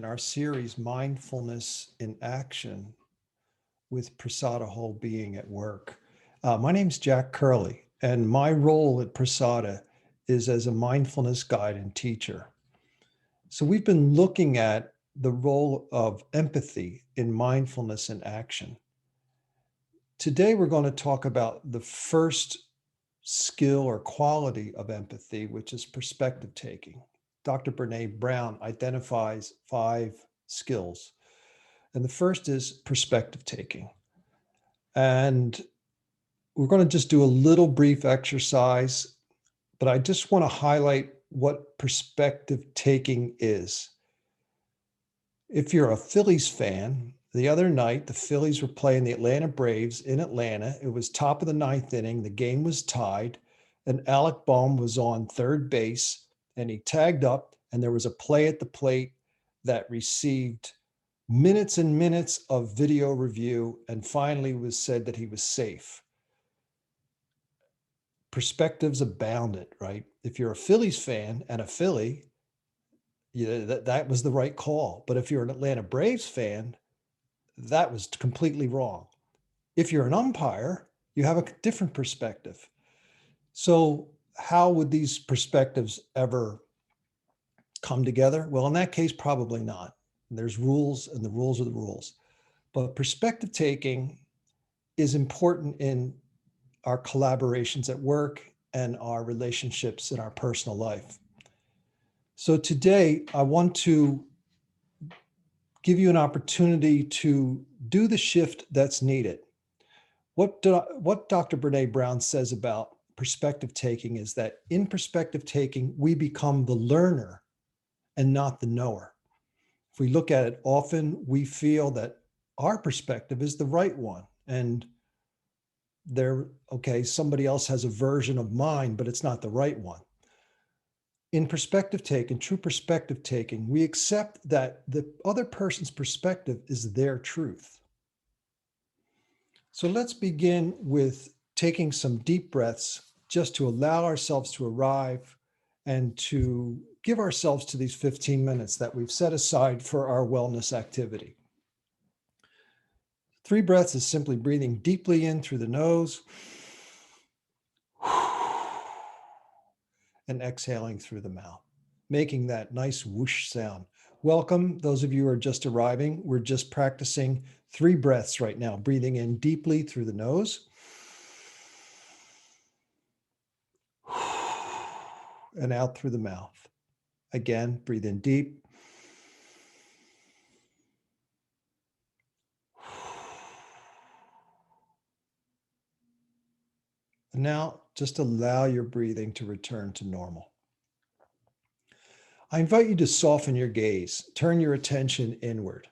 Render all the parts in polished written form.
in our series, Mindfulness in Action with Prasada Whole Being at Work. My name's Jack Curley, and my role at Prasada is as a mindfulness guide and teacher. So we've been looking at the role of empathy in mindfulness in action. Today, we're going to talk about the first skill or quality of empathy, which is perspective taking. Dr. Brene Brown identifies 5 skills. And the first is perspective taking. And we're going to just do a little brief exercise, but I just want to highlight what perspective taking is. If you're a Phillies fan, the other night, the Phillies were playing the Atlanta Braves in Atlanta. It was top of the 9th inning. The game was tied, and Alec Bohm was on third base, and he tagged up, and there was a play at the plate that received minutes and minutes of video review, and finally was said that he was safe. Perspectives abounded, right? If you're a Phillies fan and a Philly, that was the right call. But if you're an Atlanta Braves fan, that was completely wrong. If you're an umpire, you have a different perspective. So how would these perspectives ever come together? Well, in that case, probably not. There's rules, and the rules are the rules. But perspective taking is important in our collaborations at work and our relationships in our personal life. So today, I want to give you an opportunity to do the shift that's needed. What Dr. Brene Brown says about perspective taking is that in perspective taking, we become the learner and not the knower. If we look at it often, we feel that our perspective is the right one. And somebody else has a version of mine, but it's not the right one. In perspective taking, true perspective taking, we accept that the other person's perspective is their truth. So let's begin with taking some deep breaths just to allow ourselves to arrive and to give ourselves to these 15 minutes that we've set aside for our wellness activity. 3 breaths is simply breathing deeply in through the nose and exhaling through the mouth, making that nice whoosh sound. Welcome, those of you who are just arriving. We're just practicing 3 breaths right now, breathing in deeply through the nose and out through the mouth. Again, breathe in deep. And now just allow your breathing to return to normal. I invite you to soften your gaze, turn your attention inward.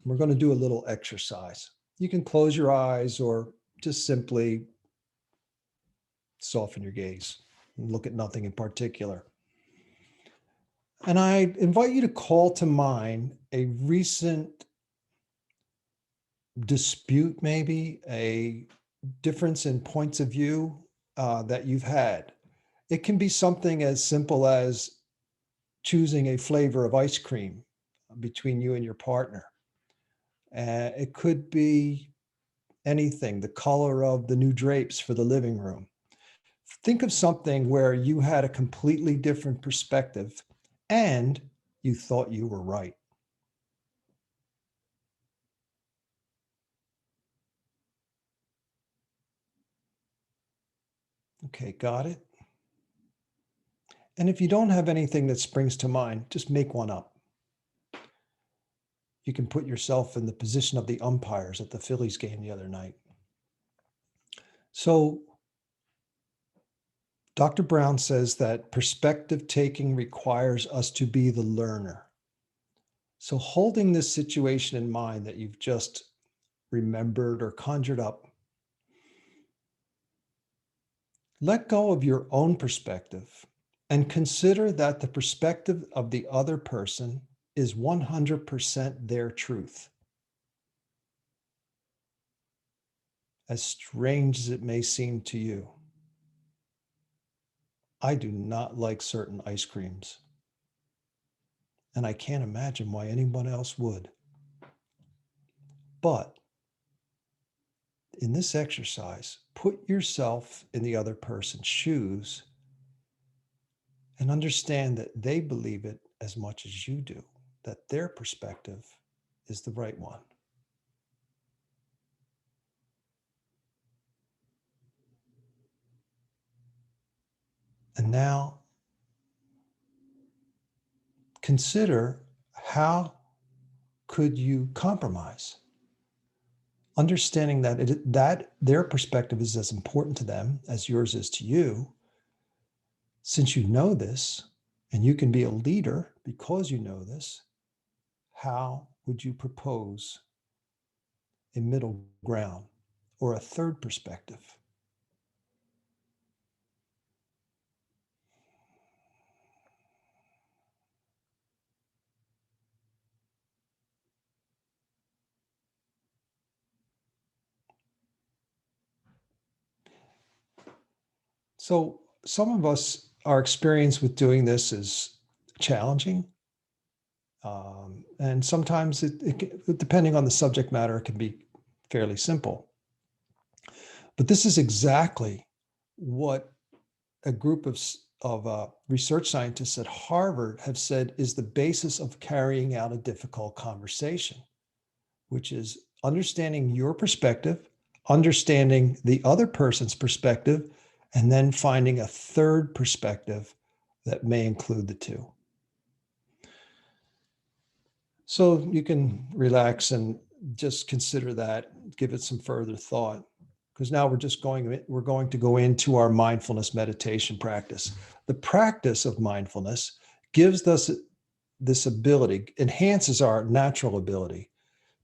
We're going to do a little exercise. You can close your eyes or just simply soften your gaze and look at nothing in particular. And I invite you to call to mind a recent dispute, maybe a difference in points of view that you've had. It can be something as simple as choosing a flavor of ice cream between you and your partner. It could be anything, the color of the new drapes for the living room. Think of something where you had a completely different perspective and you thought you were right. Okay, got it? And if you don't have anything that springs to mind, just make one up. You can put yourself in the position of the umpires at the Phillies game the other night. So Dr. Brown says that perspective taking requires us to be the learner. So holding this situation in mind that you've just remembered or conjured up, let go of your own perspective and consider that the perspective of the other person is 100% their truth. As strange as it may seem to you, I do not like certain ice creams. And I can't imagine why anyone else would. But in this exercise, put yourself in the other person's shoes and understand that they believe it as much as you do, that their perspective is the right one. And now consider, how could you compromise? Understanding that their perspective is as important to them as yours is to you. Since you know this, and you can be a leader because you know this, how would you propose a middle ground or a third perspective? So some of us, our experience with doing this is challenging. And sometimes depending on the subject matter, it can be fairly simple. But this is exactly what a group of research scientists at Harvard have said is the basis of carrying out a difficult conversation, which is understanding your perspective, understanding the other person's perspective, and then finding a third perspective that may include the two. So you can relax and just consider that, give it some further thought, because now we're going to go into our mindfulness meditation practice. The practice of mindfulness gives us this ability, enhances our natural ability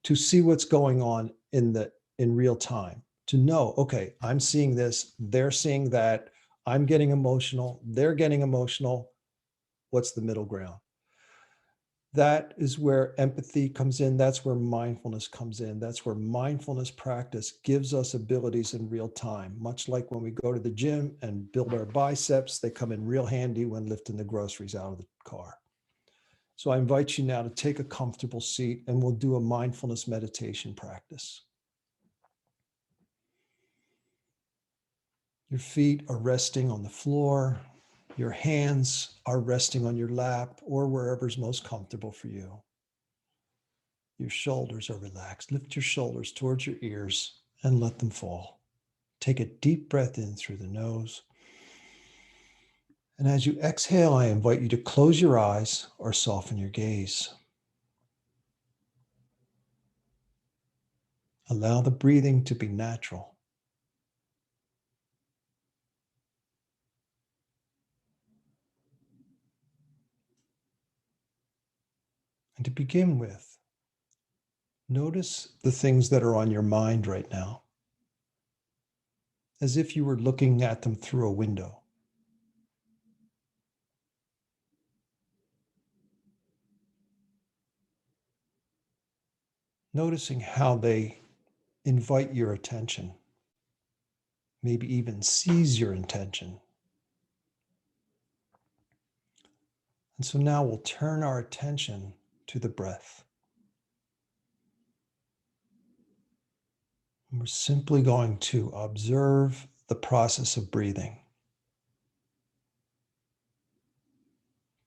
to see what's going on in real time, to know, okay, I'm seeing this, they're seeing that, I'm getting emotional, they're getting emotional. What's the middle ground? That is where empathy comes in. That's where mindfulness comes in. That's where mindfulness practice gives us abilities in real time. Much like when we go to the gym and build our biceps, they come in real handy when lifting the groceries out of the car. So I invite you now to take a comfortable seat and we'll do a mindfulness meditation practice. Your feet are resting on the floor. Your hands are resting on your lap or wherever's most comfortable for you. Your shoulders are relaxed. Lift your shoulders towards your ears and let them fall. Take a deep breath in through the nose. And as you exhale, I invite you to close your eyes or soften your gaze. Allow the breathing to be natural. And to begin with, notice the things that are on your mind right now, as if you were looking at them through a window. Noticing how they invite your attention, maybe even seize your attention. And so now we'll turn our attention to the breath. And we're simply going to observe the process of breathing.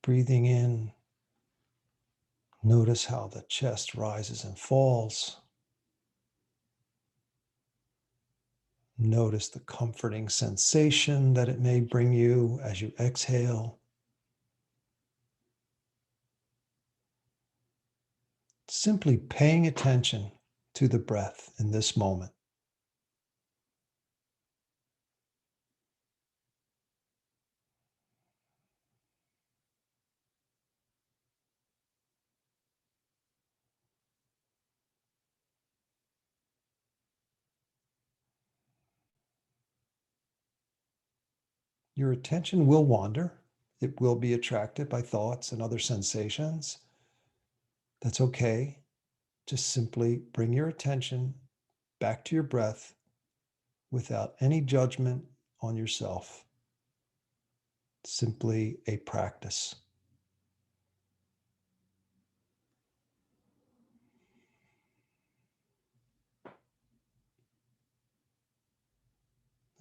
Breathing in, notice how the chest rises and falls. Notice the comforting sensation that it may bring you as you exhale. Simply paying attention to the breath in this moment. Your attention will wander. It will be attracted by thoughts and other sensations. That's okay. Just simply bring your attention back to your breath without any judgment on yourself. Simply a practice.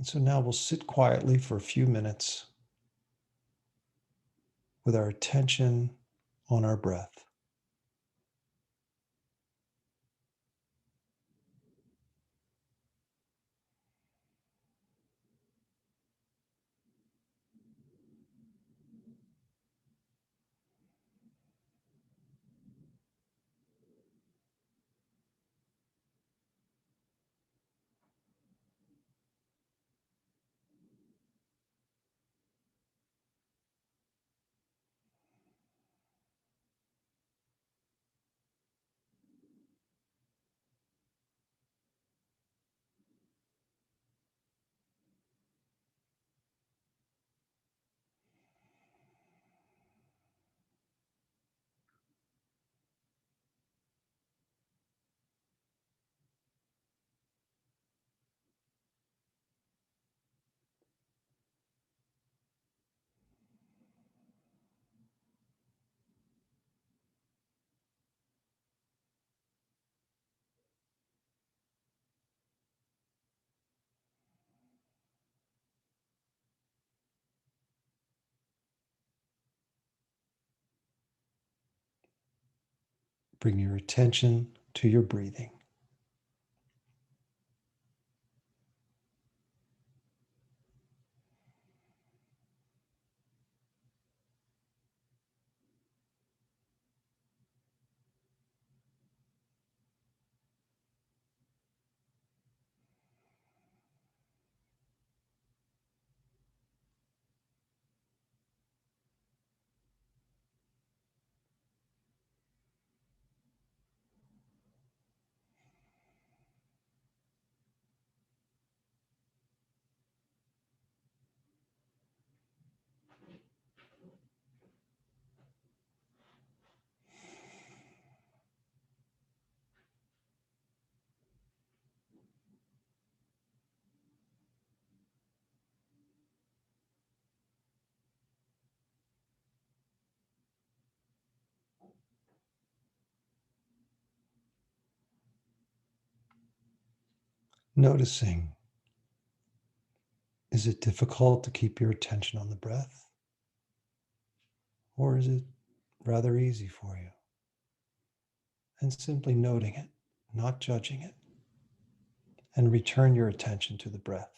And so now we'll sit quietly for a few minutes with our attention on our breath. Bring your attention to your breathing. Noticing, is it difficult to keep your attention on the breath? Or is it rather easy for you? And simply noting it, not judging it, and return your attention to the breath.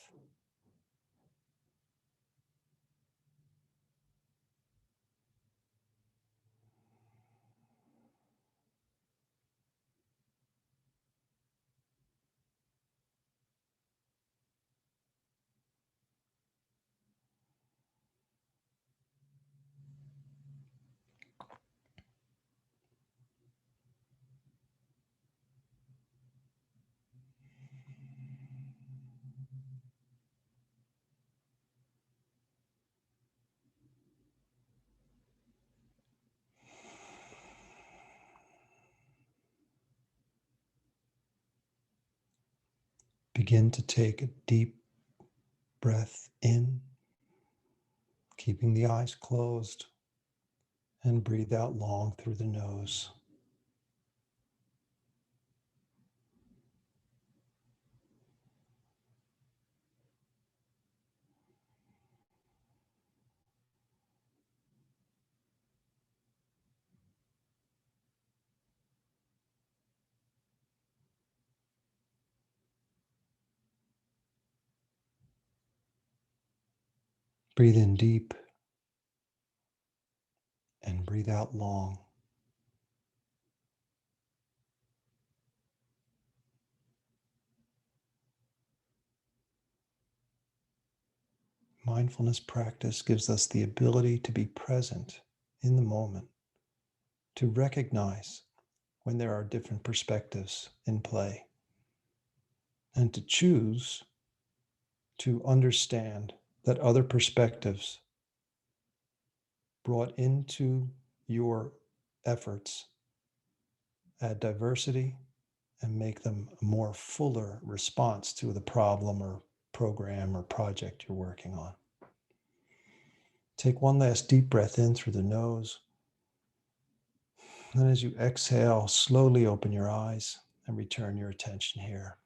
Begin to take a deep breath in, keeping the eyes closed, and breathe out long through the nose. Breathe in deep and breathe out long. Mindfulness practice gives us the ability to be present in the moment, to recognize when there are different perspectives in play, and to choose to understand that other perspectives brought into your efforts add diversity and make them a more fuller response to the problem or program or project you're working on. Take one last deep breath in through the nose. Then as you exhale, slowly open your eyes and return your attention here.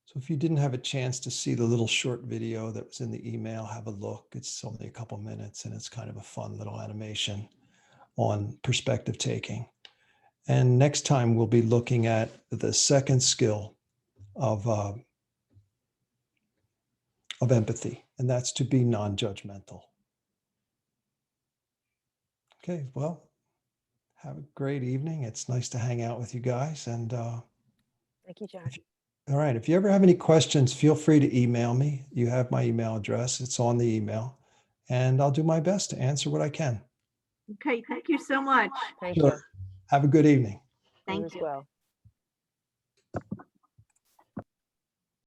So So if you didn't have a chance to see the little short video that was in the email, have a look. It's only a couple minutes and it's kind of a fun little animation on perspective taking. And next time we'll be looking at the second skill of empathy, and that's to be non-judgmental. Okay, well, have a great evening. It's nice to hang out with you guys. And Thank you, Jack. all right, if you ever have any questions, feel free to email me. You have my email address. It's on the email, and I'll do my best to answer what I can. Okay, thank you so much. Thank Sure. you. Have a good evening. You Thank as you. well.